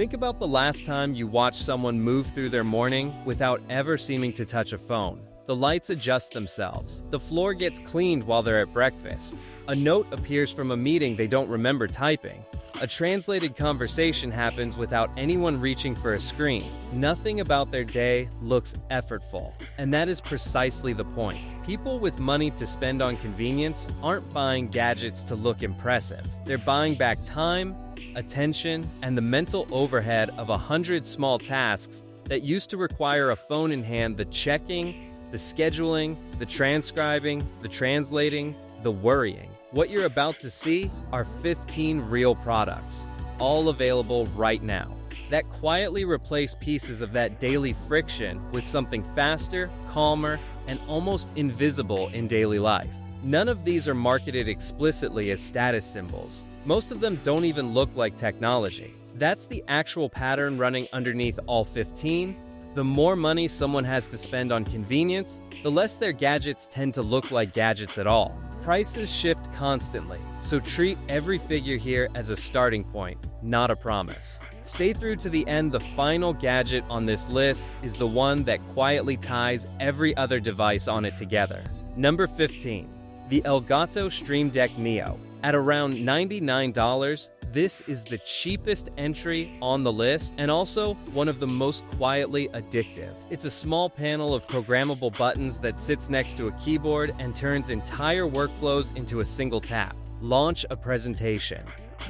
Think about the last time you watched someone move through their morning without ever seeming to touch a phone. The lights adjust themselves. The floor gets cleaned while they're at breakfast. A note appears from a meeting they don't remember typing. A translated conversation happens without anyone reaching for a screen. Nothing about their day looks effortful. And that is precisely the point. People with money to spend on convenience aren't buying gadgets to look impressive. They're buying back time, attention, and the mental overhead of 100 small tasks that used to require a phone in hand. The checking, the scheduling, the transcribing, the translating, the worrying. What you're about to see are 15 real products, all available right now, that quietly replace pieces of that daily friction with something faster, calmer, and almost invisible in daily life. None of these are marketed explicitly as status symbols. Most of them don't even look like technology. That's the actual pattern running underneath all 15. The more money someone has to spend on convenience, the less their gadgets tend to look like gadgets at all. Prices shift constantly, so treat every figure here as a starting point, not a promise. Stay through to the end. The final gadget on this list is the one that quietly ties every other device on it together. Number 15. The Elgato Stream Deck Neo. At around $99, this is the cheapest entry on the list and also one of the most quietly addictive. It's a small panel of programmable buttons that sits next to a keyboard and turns entire workflows into a single tap. Launch a presentation.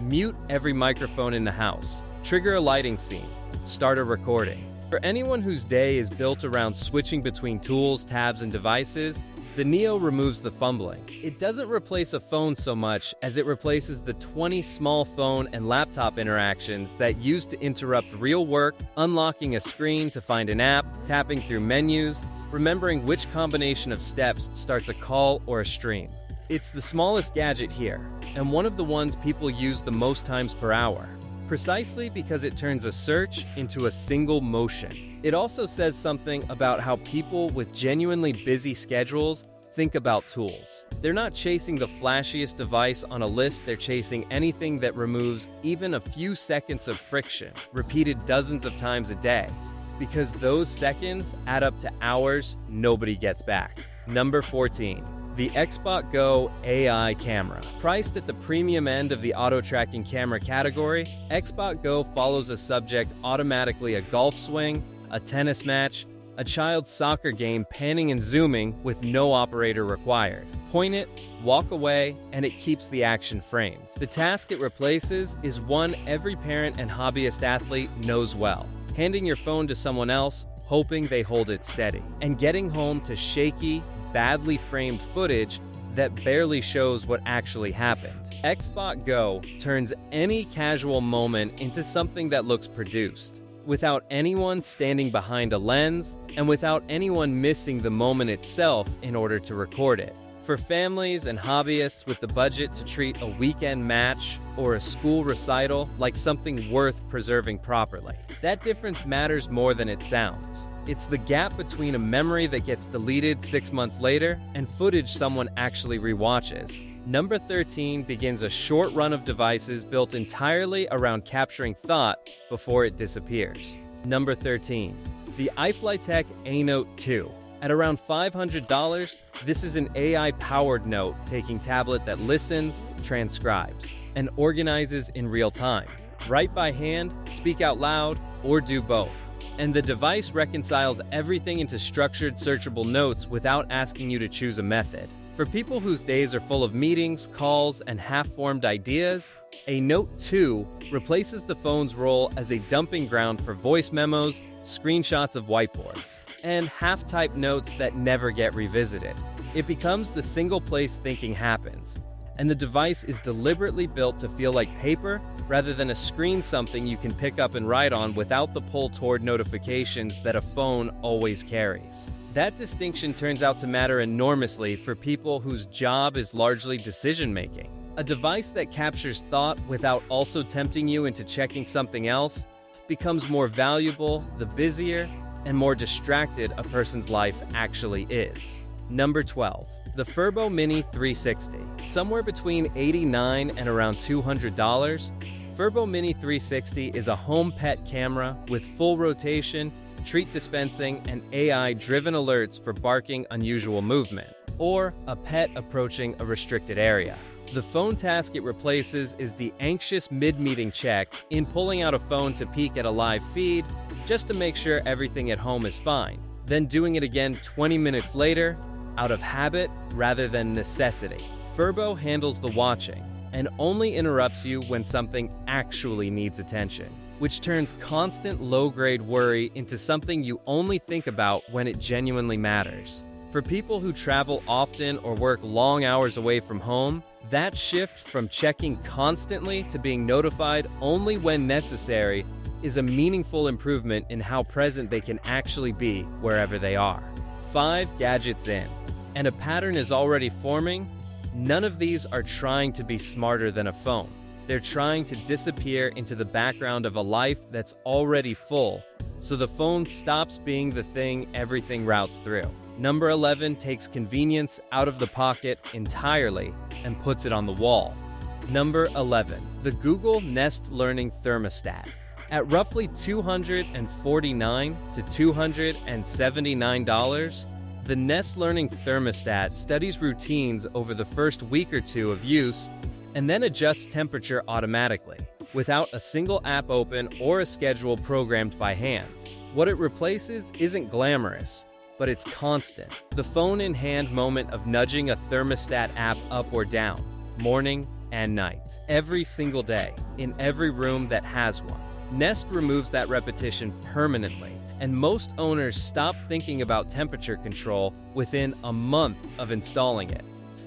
Mute every microphone in the house. Trigger a lighting scene. Start a recording. For anyone whose day is built around switching between tools, tabs, and devices, the Neo removes the fumbling. It doesn't replace a phone so much as it replaces the 20 small phone and laptop interactions that used to interrupt real work, unlocking a screen to find an app, tapping through menus, remembering which combination of steps starts a call or a stream. It's the smallest gadget here, and one of the ones people use the most times per hour, precisely because it turns a search into a single motion. It also says something about how people with genuinely busy schedules think about tools. They're not chasing the flashiest device on a list, they're chasing anything that removes even a few seconds of friction, repeated dozens of times a day. Because those seconds add up to hours nobody gets back. Number 14. The Xbot Go AI Camera. Priced at the premium end of the auto-tracking camera category, Xbot Go follows a subject automatically: a golf swing, a tennis match, a child's soccer game, panning and zooming with no operator required. Point it, walk away, and it keeps the action framed. The task it replaces is one every parent and hobbyist athlete knows well: handing your phone to someone else, hoping they hold it steady, and getting home to shaky, badly framed footage that barely shows what actually happened. Xbot Go turns any casual moment into something that looks produced, without anyone standing behind a lens, and without anyone missing the moment itself in order to record it. For families and hobbyists with the budget to treat a weekend match or a school recital like something worth preserving properly. That difference matters more than it sounds. It's the gap between a memory that gets deleted 6 months later and footage someone actually rewatches. Number 13 begins a short run of devices built entirely around capturing thought before it disappears. Number 13. The iFlytek A-Note 2. At around $500, this is an AI-powered note-taking tablet that listens, transcribes, and organizes in real time. Write by hand, speak out loud, or do both. And the device reconciles everything into structured, searchable notes without asking you to choose a method. For people whose days are full of meetings, calls, and half-formed ideas, a Note 2 replaces the phone's role as a dumping ground for voice memos, screenshots of whiteboards, and half-typed notes that never get revisited. It becomes the single place thinking happens, and the device is deliberately built to feel like paper rather than a screen, something you can pick up and write on without the pull toward notifications that a phone always carries. That distinction turns out to matter enormously for people whose job is largely decision-making. A device that captures thought without also tempting you into checking something else becomes more valuable the busier and more distracted a person's life actually is. Number 12. The Furbo Mini 360. Somewhere between $89 and around $200. Furbo Mini 360 is a home pet camera with full rotation, treat dispensing, and AI-driven alerts for barking unusual movement, or a pet approaching a restricted area. The phone task it replaces is the anxious mid-meeting check in pulling out a phone to peek at a live feed just to make sure everything at home is fine, then doing it again 20 minutes later out of habit rather than necessity. Furbo handles the watching and only interrupts you when something actually needs attention, which turns constant low-grade worry into something you only think about when it genuinely matters. For people who travel often or work long hours away from home, that shift from checking constantly to being notified only when necessary is a meaningful improvement in how present they can actually be wherever they are. 5 gadgets in, and a pattern is already forming. None of these are trying to be smarter than a phone. They're trying to disappear into the background of a life that's already full, so the phone stops being the thing everything routes through. Number 11 takes convenience out of the pocket entirely and puts it on the wall. Number 11, the Google Nest Learning Thermostat. At roughly $249 to $279, the Nest Learning Thermostat studies routines over the first week or two of use and then adjusts temperature automatically, without a single app open or a schedule programmed by hand. What it replaces isn't glamorous, but it's constant. The phone-in-hand moment of nudging a thermostat app up or down, morning and night, every single day, in every room that has one. Nest removes that repetition permanently, and most owners stop thinking about temperature control within a month of installing it,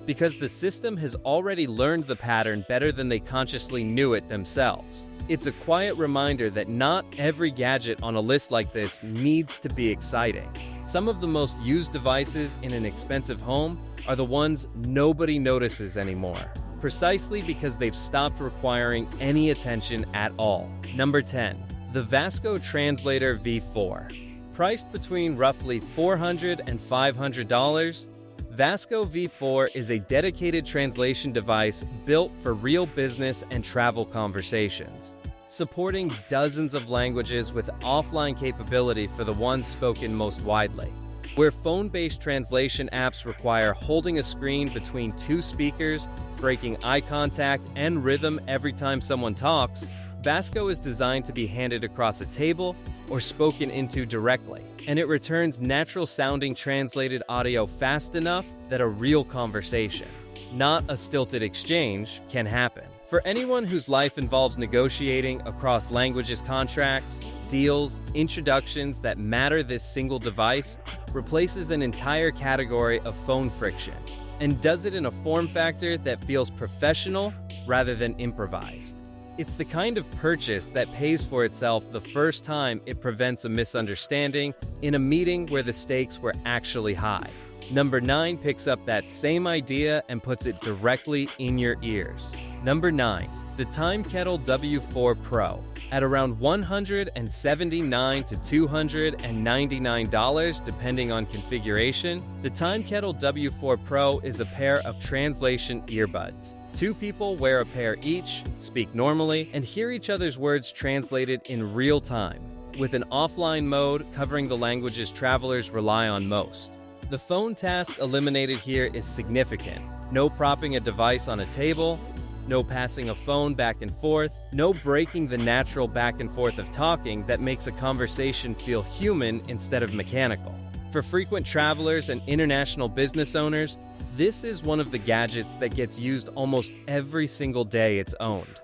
because the system has already learned the pattern better than they consciously knew it themselves. It's a quiet reminder that not every gadget on a list like this needs to be exciting. Some of the most used devices in an expensive home are the ones nobody notices anymore, precisely because they've stopped requiring any attention at all. Number 10. The Vasco Translator V4. Priced between roughly $400 and $500, Vasco V4 is a dedicated translation device built for real business and travel conversations, supporting dozens of languages with offline capability for the ones spoken most widely. Where phone-based translation apps require holding a screen between two speakers, breaking eye contact and rhythm every time someone talks, Vasco is designed to be handed across a table or spoken into directly, and it returns natural-sounding translated audio fast enough that a real conversation, not a stilted exchange, can happen. For anyone whose life involves negotiating across languages, contracts, deals, introductions that matter, this single device replaces an entire category of phone friction and does it in a form factor that feels professional rather than improvised. It's the kind of purchase that pays for itself the first time it prevents a misunderstanding in a meeting where the stakes were actually high. Number 9 picks up that same idea and puts it directly in your ears. Number 9. The Time Kettle W4 Pro. At around $179 to $299 depending on configuration, the Time Kettle W4 Pro is a pair of translation earbuds. 2 people wear a pair each, speak normally, and hear each other's words translated in real time, with an offline mode covering the languages travelers rely on most. The phone task eliminated here is significant. No propping a device on a table, no passing a phone back and forth, no breaking the natural back and forth of talking that makes a conversation feel human instead of mechanical. For frequent travelers and international business owners, this is one of the gadgets that gets used almost every single day it's owned,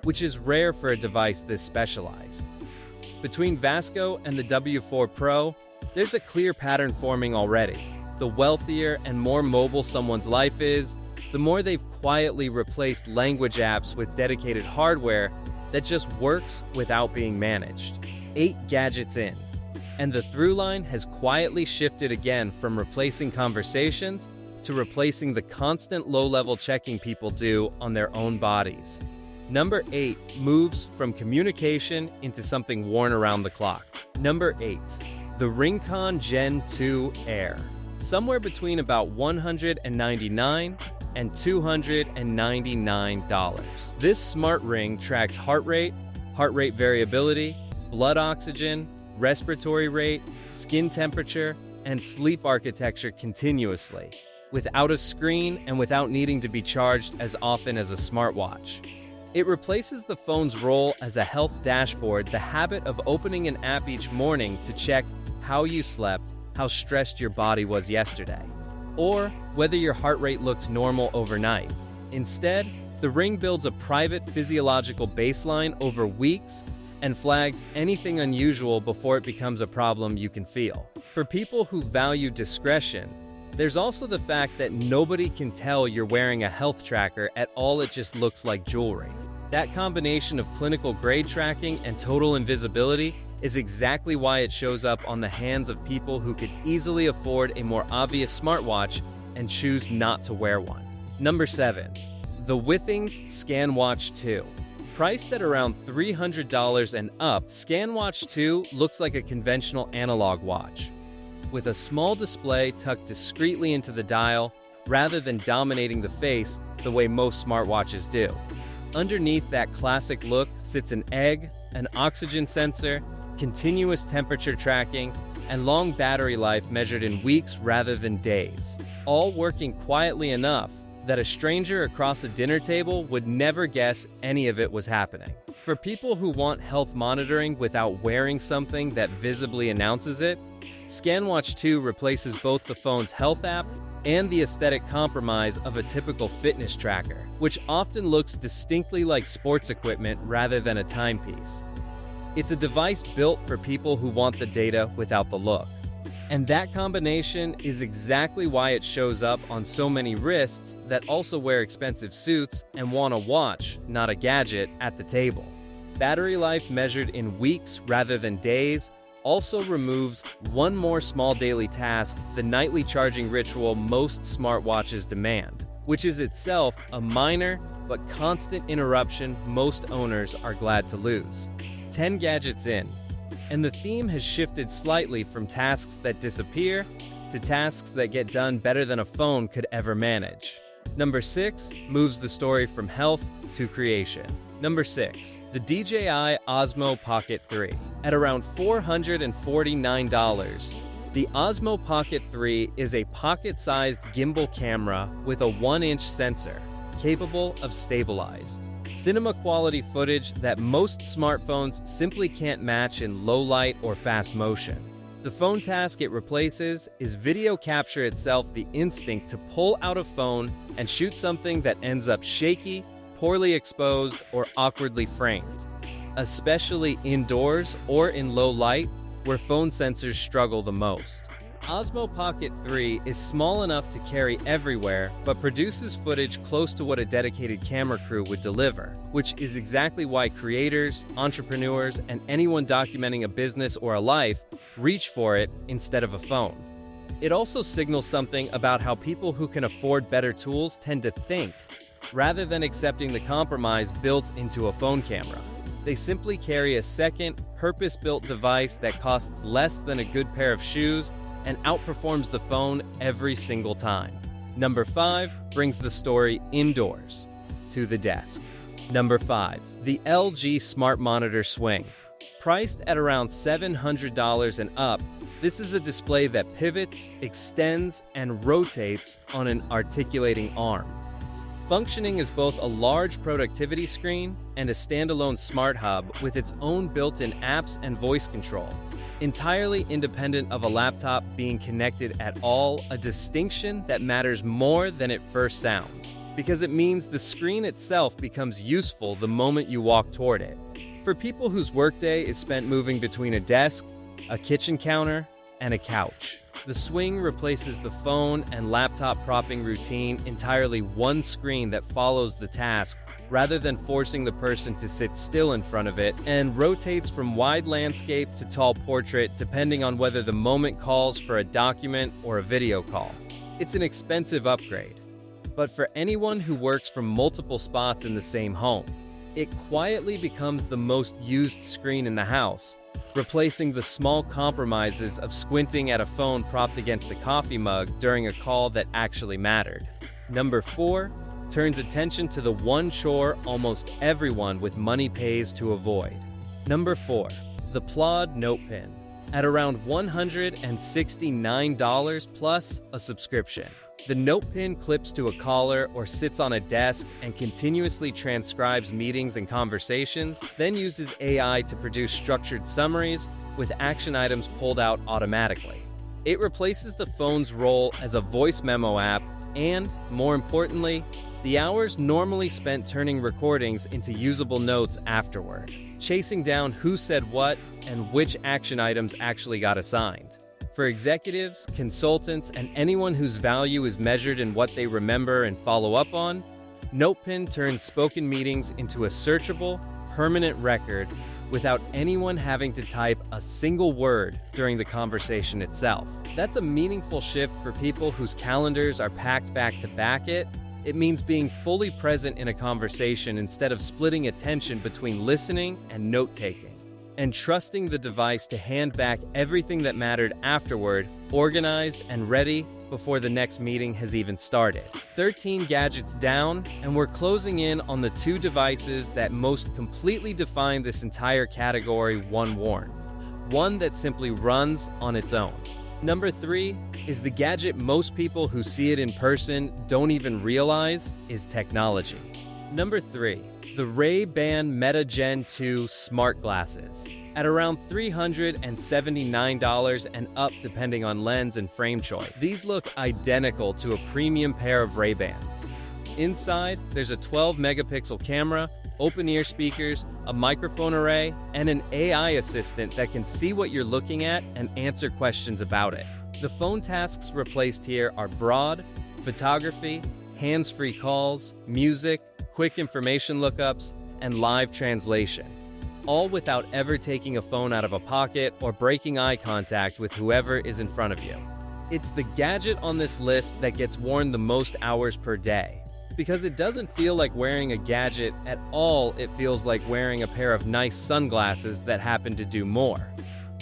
which is rare for a device this specialized. Between Vasco and the W4 Pro, there's a clear pattern forming already. The wealthier and more mobile someone's life is, the more they've quietly replaced language apps with dedicated hardware that just works without being managed. 8 gadgets in, and the through line has quietly shifted again from replacing conversations to replacing the constant low-level checking people do on their own bodies. Number 8 moves from communication into something worn around the clock. Number 8, the Rincon Gen 2 Air. Somewhere between about $199 and $299. This smart ring tracks heart rate variability, blood oxygen, respiratory rate, skin temperature, and sleep architecture continuously, without a screen and without needing to be charged as often as a smartwatch. It replaces the phone's role as a health dashboard, the habit of opening an app each morning to check how you slept, how stressed your body was yesterday, or whether your heart rate looked normal overnight. Instead, the ring builds a private physiological baseline over weeks and flags anything unusual before it becomes a problem you can feel. For people who value discretion, there's also the fact that nobody can tell you're wearing a health tracker at all. It just looks like jewelry. That combination of clinical grade tracking and total invisibility is exactly why it shows up on the hands of people who could easily afford a more obvious smartwatch and choose not to wear one. Number 7. The Withings ScanWatch 2. Priced at around $300 and up, ScanWatch 2 looks like a conventional analog watch, with a small display tucked discreetly into the dial rather than dominating the face the way most smartwatches do. Underneath that classic look sits an egg, an oxygen sensor, continuous temperature tracking, and long battery life measured in weeks rather than days, all working quietly enough that a stranger across a dinner table would never guess any of it was happening. For people who want health monitoring without wearing something that visibly announces it, ScanWatch 2 replaces both the phone's health app and the aesthetic compromise of a typical fitness tracker, which often looks distinctly like sports equipment rather than a timepiece. It's a device built for people who want the data without the look. And that combination is exactly why it shows up on so many wrists that also wear expensive suits and want a watch, not a gadget, at the table. Battery life measured in weeks rather than days also removes one more small daily task, the nightly charging ritual most smartwatches demand, which is itself a minor but constant interruption most owners are glad to lose. 10 gadgets in, and the theme has shifted slightly from tasks that disappear to tasks that get done better than a phone could ever manage. Number 6 moves the story from health to creation. Number 6. The DJI Osmo Pocket 3. At around $449, the Osmo Pocket 3 is a pocket-sized gimbal camera with a 1-inch sensor, capable of stabilized cinema-quality footage that most smartphones simply can't match in low light or fast motion. The phone task it replaces is video capture itself, the instinct to pull out a phone and shoot something that ends up shaky, poorly exposed, or awkwardly framed, especially indoors or in low light, where phone sensors struggle the most. Osmo Pocket 3 is small enough to carry everywhere, but produces footage close to what a dedicated camera crew would deliver, which is exactly why creators, entrepreneurs, and anyone documenting a business or a life reach for it instead of a phone. It also signals something about how people who can afford better tools tend to think, rather than accepting the compromise built into a phone camera. They simply carry a second, purpose-built device that costs less than a good pair of shoes and outperforms the phone every single time. Number 5 brings the story indoors to the desk. Number 5. The LG Smart Monitor Swing. Priced at around $700 and up, this is a display that pivots, extends, and rotates on an articulating arm. Functioning as both a large productivity screen and a standalone smart hub with its own built-in apps and voice control. Entirely independent of a laptop being connected at all, a distinction that matters more than it first sounds, because it means the screen itself becomes useful the moment you walk toward it. For people whose workday is spent moving between a desk, a kitchen counter, and a couch, the Swing replaces the phone and laptop propping routine, entirely one screen that follows the task rather than forcing the person to sit still in front of it, and rotates from wide landscape to tall portrait depending on whether the moment calls for a document or a video call. It's an expensive upgrade, but for anyone who works from multiple spots in the same home, it quietly becomes the most used screen in the house, replacing the small compromises of squinting at a phone propped against a coffee mug during a call that actually mattered. Number 4, turns attention to the one chore almost everyone with money pays to avoid. Number 4, the Plod Note Pen, at around $169 plus a subscription. The note pen clips to a collar or sits on a desk and continuously transcribes meetings and conversations, then uses AI to produce structured summaries with action items pulled out automatically. It replaces the phone's role as a voice memo app and, more importantly, the hours normally spent turning recordings into usable notes afterward, chasing down who said what and which action items actually got assigned. For executives, consultants, and anyone whose value is measured in what they remember and follow up on, NotePen turns spoken meetings into a searchable, permanent record without anyone having to type a single word during the conversation itself. That's a meaningful shift for people whose calendars are packed back to back. It means being fully present in a conversation instead of splitting attention between listening and note-taking, and trusting the device to hand back everything that mattered afterward, organized and ready before the next meeting has even started. 13 gadgets down, and we're closing in on the 2 devices that most completely define this entire category one that simply runs on its own. Number 3 is the gadget most people who see it in person don't even realize is technology. Number 3, the Ray-Ban Meta Gen 2 smart glasses, at around $379 and up depending on lens and frame choice. These look identical to a premium pair of Ray-Bans. Inside, there's a 12-megapixel camera, open-ear speakers, a microphone array, and an AI assistant that can see what you're looking at and answer questions about it. The phone tasks replaced here are broad, photography, hands-free calls, music, quick information lookups, and live translation, all without ever taking a phone out of a pocket or breaking eye contact with whoever is in front of you. It's the gadget on this list that gets worn the most hours per day, because it doesn't feel like wearing a gadget at all. It feels like wearing a pair of nice sunglasses that happen to do more.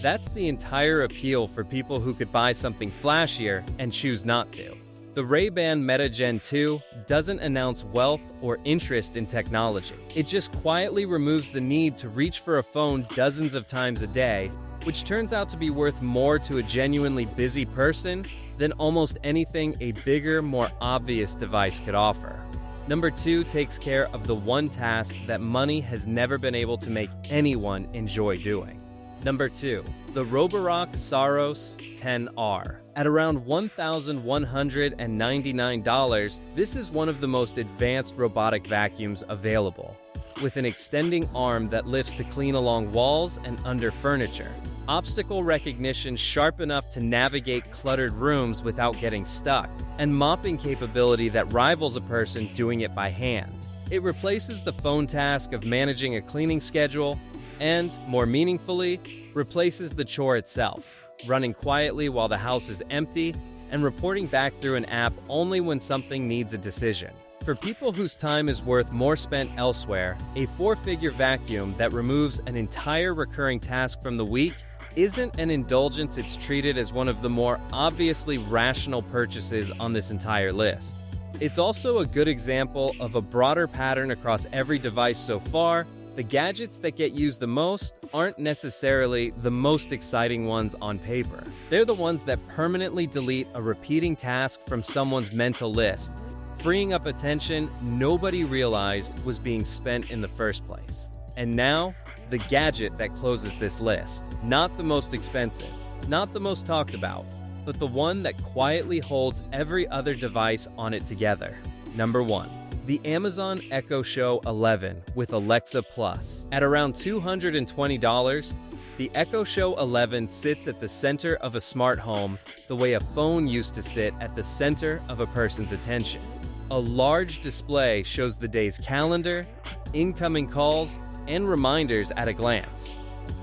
That's the entire appeal for people who could buy something flashier and choose not to. The Ray-Ban Meta Gen 2 doesn't announce wealth or interest in technology. It just quietly removes the need to reach for a phone dozens of times a day, which turns out to be worth more to a genuinely busy person than almost anything a bigger, more obvious device could offer. Number 2 takes care of the one task that money has never been able to make anyone enjoy doing. Number 2, the Roborock Saros 10R. At around $1,199, this is one of the most advanced robotic vacuums available, with an extending arm that lifts to clean along walls and under furniture, obstacle recognition sharp enough to navigate cluttered rooms without getting stuck, and mopping capability that rivals a person doing it by hand. It replaces the phone task of managing a cleaning schedule and, more meaningfully, replaces the chore itself, running quietly while the house is empty and reporting back through an app only when something needs a decision. For people whose time is worth more spent elsewhere, a 4-figure vacuum that removes an entire recurring task from the week isn't an indulgence. It's treated as one of the more obviously rational purchases on this entire list. It's also a good example of a broader pattern across every device so far. The gadgets that get used the most aren't necessarily the most exciting ones on paper. They're the ones that permanently delete a repeating task from someone's mental list, freeing up attention nobody realized was being spent in the first place. And now, the gadget that closes this list. Not the most expensive, not the most talked about, but the one that quietly holds every other device on it together. Number 1. The Amazon Echo Show 11 with Alexa Plus. At around $220, the Echo Show 11 sits at the center of a smart home the way a phone used to sit at the center of a person's attention. A large display shows the day's calendar, incoming calls, and reminders at a glance.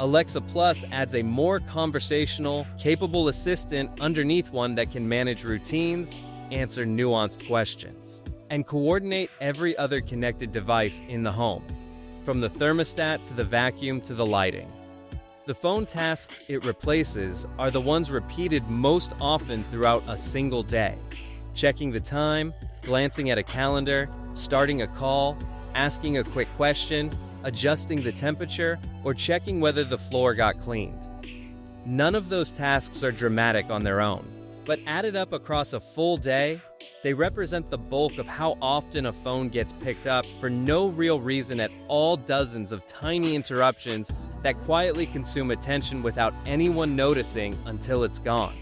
Alexa Plus adds a more conversational, capable assistant underneath one that can manage routines, answer nuanced questions, and coordinate every other connected device in the home, from the thermostat to the vacuum to the lighting. The phone tasks it replaces are the ones repeated most often throughout a single day. Checking the time, glancing at a calendar, starting a call, asking a quick question, adjusting the temperature, or checking whether the floor got cleaned. None of those tasks are dramatic on their own, but added up across a full day, they represent the bulk of how often a phone gets picked up for no real reason at all. Dozens of tiny interruptions that quietly consume attention without anyone noticing until it's gone.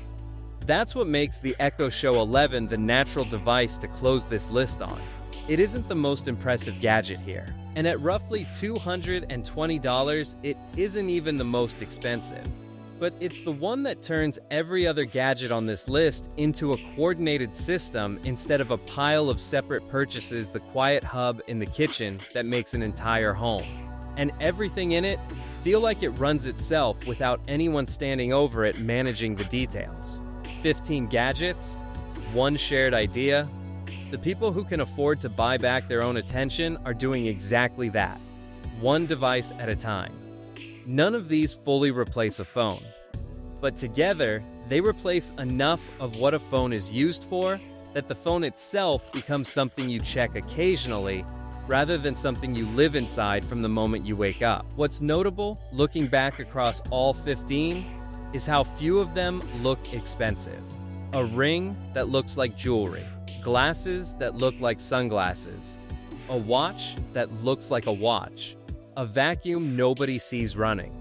That's what makes the Echo Show 11 the natural device to close this list on. It isn't the most impressive gadget here, and at roughly $220, it isn't even the most expensive. But it's the one that turns every other gadget on this list into a coordinated system instead of a pile of separate purchases, the quiet hub in the kitchen that makes an entire home. And everything in it feel like it runs itself without anyone standing over it managing the details. 15 gadgets, one shared idea. The people who can afford to buy back their own attention are doing exactly that, one device at a time. None of these fully replace a phone, but together they replace enough of what a phone is used for that the phone itself becomes something you check occasionally rather than something you live inside from the moment you wake up. What's notable, looking back across all 15, is how few of them look expensive. A ring that looks like jewelry, glasses that look like sunglasses, a watch that looks like a watch, a vacuum nobody sees running.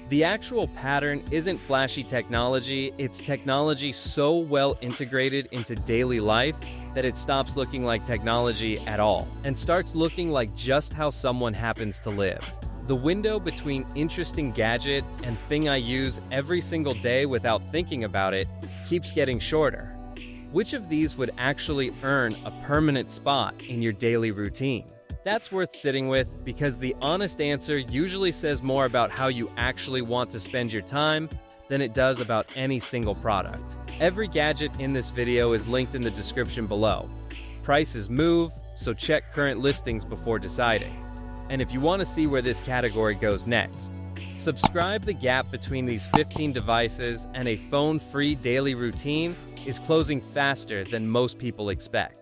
The actual pattern isn't flashy technology, it's technology so well integrated into daily life that it stops looking like technology at all and starts looking like just how someone happens to live. The window between interesting gadget and thing I use every single day without thinking about it keeps getting shorter. Which of these would actually earn a permanent spot in your daily routine? That's worth sitting with, because the honest answer usually says more about how you actually want to spend your time than it does about any single product. Every gadget in this video is linked in the description below. Prices move, so check current listings before deciding. And if you want to see where this category goes next, subscribe. The gap between these 15 devices and a phone-free daily routine is closing faster than most people expect.